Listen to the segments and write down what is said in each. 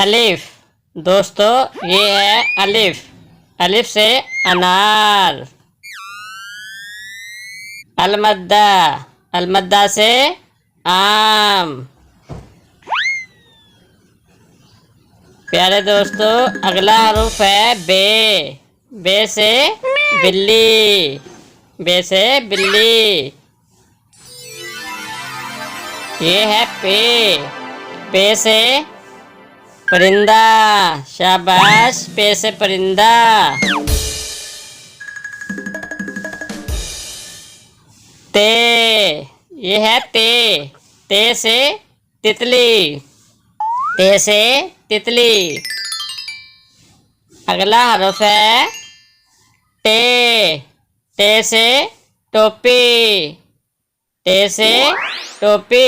अलिफ। दोस्तों ये है अलिफ। अलिफ से अनार। अलमद्दा। अलमद्दा से आम। प्यारे दोस्तों अगला हरूफ है बे। बे से बिल्ली। बे से बिल्ली। ये है पे। पे से परिंदा। शाबाश, पे से परिंदा। ते। ये है ते। ते से तितली। ते से तितली। अगला हरफ है टे। टे से टोपी। टे से टोपी।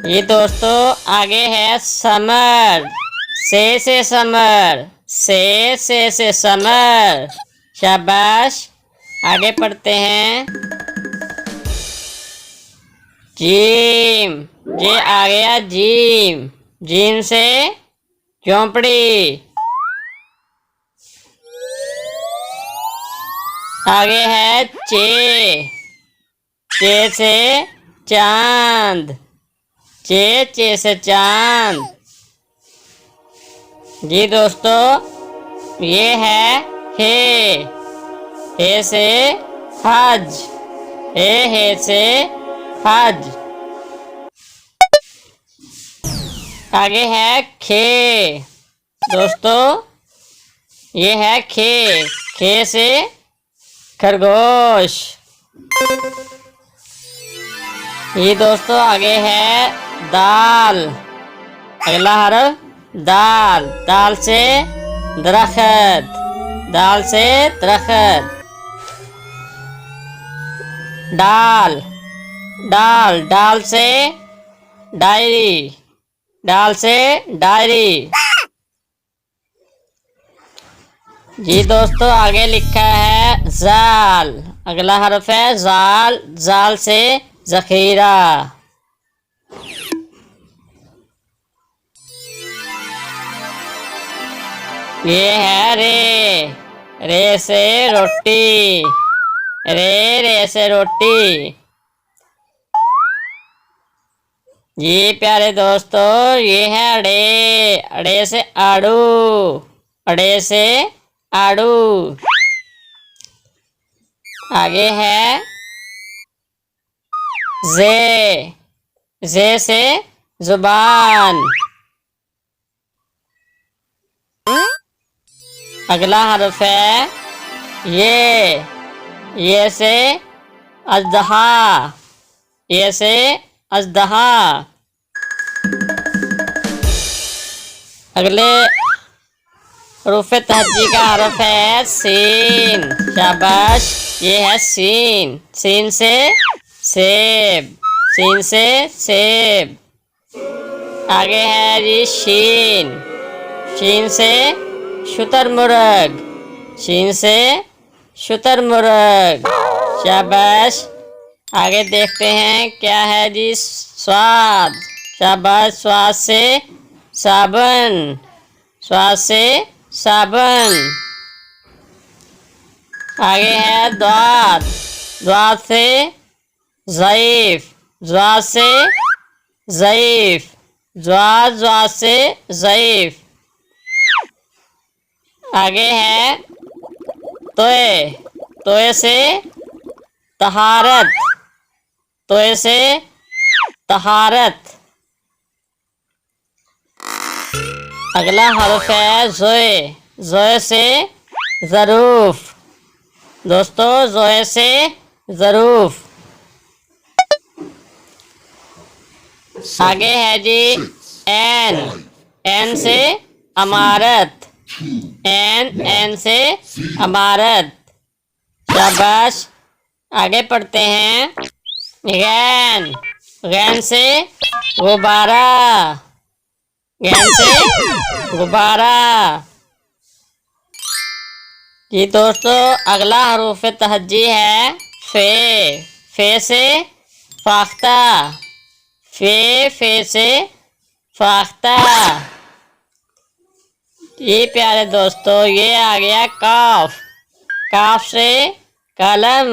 ये दोस्तों आगे है समर। से समर। से समर। शाबाश, आगे पढ़ते हैं। जीम। ये आ गया जीम। जीम से झोंपड़ी। आगे है चे। चे से चांद। चे से चांद। जी दोस्तों ये है हे। हे से हज। हे से हज। आगे है खे। दोस्तों ये है खे। खे से खरगोश। ये दोस्तों आगे है दाल। अगला हरफ दाल। दाल से दरख्त। दाल से दरख्त। डाल। डाल। डाल से डायरी। डाल से डायरी। जी दोस्तों आगे लिखा है जाल। अगला हरफ है जाल। जाल से जखीरा। ये है रे। रे से रोटी। रे से रोटी। जी प्यारे दोस्तों ये है अड़े। अड़े से आड़ू। अड़े से आड़ू। आगे है जे। जे से जुबान। अगला हरफ है ये से अजदहा। ये से अजदहा। अगले हरूफ तहज्जी का हरफ है सीन। शाबाश, ये है सीन। सीन से सेब। सीन से सेब। आगे है जी शीन। शीन से शुतुरमुर्ग। शीन से शुतुरमुर्ग। शाबाश, आगे देखते हैं क्या है जी स्वाद। शाबाश, स्वाद से साबुन। स्वाद से साबुन। आगे है द्वाद। द्वाद से ज़ईफ। द्वाद से ज़ईफ। द्वाद से ज़ईफ। आगे है तोए। तोए से तहारत। तोए से तहारत। अगला हर्फ है ज़ोए। ज़ोए से ज़रूफ। दोस्तों ज़ोए से ज़रूफ। आगे है जी एन। एन से अमारत। एन से अमारत। शाबाश, आगे पढ़ते हैं। गैन। गैन से गुब्बारा। गैन से गुब्बारा। जी दोस्तों अगला हरूफ तहज्जी है फे। फे से फाख्ता। फे से फाख्ता। ये प्यारे दोस्तों ये आ गया काफ। काफ से कलम।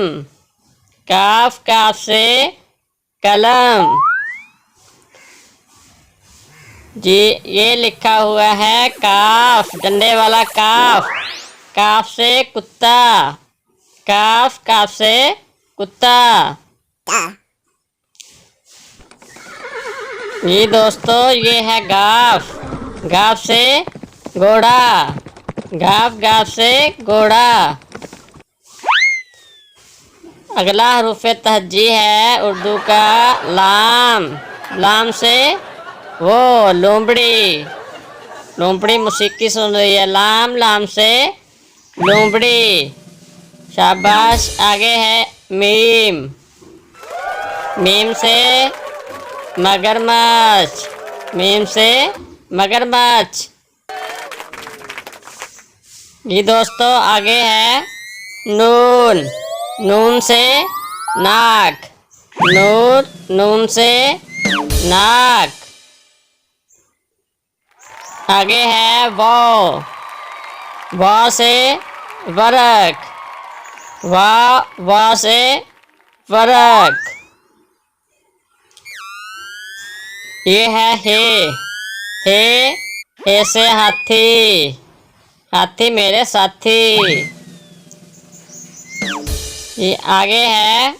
काफ काफ से कलम। जी ये लिखा हुआ है काफ, डंडे वाला काफ। काफ से कुत्ता। काफ काफ से कुत्ता। ये दोस्तों ये है गाफ। गाफ से घोड़ा। गाफ गाफ से घोड़ा। अगला हरूफ तहज्जी है उर्दू का लाम। लाम से वो लोमड़ी। लोमड़ी मौसीकी सुन रही है। लाम लाम से लोमड़ी। शाबाश। आगे है मीम। मीम से मगरमच्छ। मीम से मगरमच्छ। ये दोस्तों आगे है नून। नून से नाक। नून नून से नाक। आगे है वाव। वाव से वरक। वाव वाव से वरक। ये है हे। हे से हाथी। हाथी मेरे साथी। ये आगे है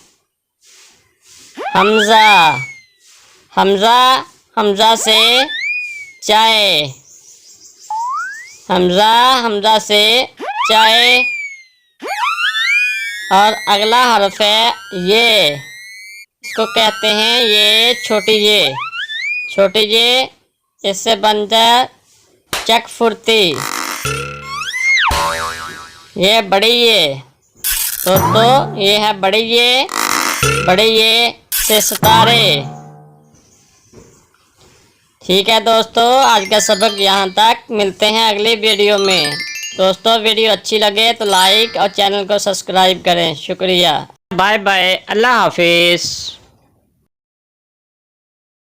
हमजा। हमजा हमजा से चाय। हमजा हमजा से चाय। और अगला हर्फ है ये। इसको कहते हैं ये छोटी ये। छोटी ये इससे बन जाए चक फुर्ती। ये बड़ी ये। दोस्तों ये है बड़ी ये। बड़ी ये से सितारे। ठीक है दोस्तों आज का सबक यहाँ तक। मिलते हैं अगली वीडियो में। दोस्तों वीडियो अच्छी लगे तो लाइक और चैनल को सब्सक्राइब करें। शुक्रिया। Bye bye. अल्लाह हाफिज़।